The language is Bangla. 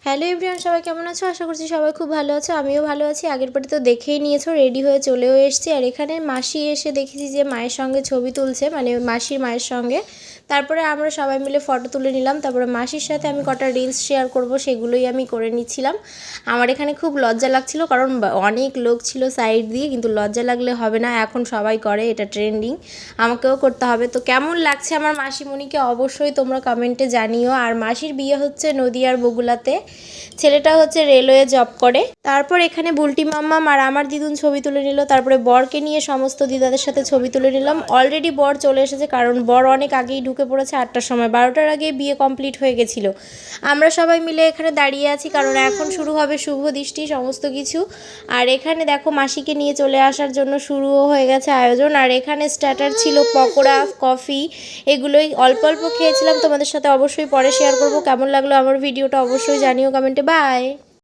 হ্যালো এভরিওয়ান, সবাই কেমন আছো? আশা করছি সবাই খুব ভালো আছো। আমিও ভালো আছি। আগের পার্টি তো দেখেই নিয়েছো, রেডি হয়ে চলেও এসেছি। আর এখানে মাসি এসে দেখেছি যে মায়ের সঙ্গে ছবি তুলছে, মানে মাসির মায়ের সঙ্গে। তারপরে আমরা সবাই মিলে ফটো তুলে নিলাম। তারপরে মাসির সাথে আমি কটা রিলস শেয়ার করব, সেগুলোই আমি করে নিচ্ছিলাম। আমার এখানে খুব লজ্জা লাগছিল, কারণ অনেক লোক ছিল সাইড দিয়ে, কিন্তু লজ্জা লাগলে হবে না, এখন সবাই করে, এটা ট্রেন্ডিং, আমাকেও করতে হবে। তো কেমন লাগছে আমার মাসিমণিকে অবশ্যই তোমরা কমেন্টে জানিও। আর মাসির বিয়ে হচ্ছে নদিয়ার বগুলাতে, ছেলেটা হচ্ছে রেলওয়ে জব করে। তারপর এখানে বুলটি মাম্মাম আর আমার দিদুন ছবি তুলে নিল। তারপরে বরকে নিয়ে সমস্ত দিদাদের সাথে ছবি তুলে নিলাম। অলরেডি বর চলে এসেছে, কারণ বর অনেক আগেই ঢুকে পড়েছে, 8টার সময়, 12টার আগেই বিয়ে কমপ্লিট হয়ে গেছিলো। আমরা সবাই মিলে এখানে দাঁড়িয়ে আছি, কারণ এখন শুরু হবে শুভ দৃষ্টি সমস্ত কিছু। আর এখানে দেখো মাসিকে নিয়ে চলে আসার জন্য শুরুও হয়ে গেছে আয়োজন। আর এখানে স্টার্টার ছিল পকোড়া, কফি, এগুলোই অল্প অল্প খেয়েছিলাম। তোমাদের সাথে অবশ্যই পরে শেয়ার করবো কেমন লাগলো আমার ভিডিওটা, অবশ্যই জানিও কমেন্টে। বাই।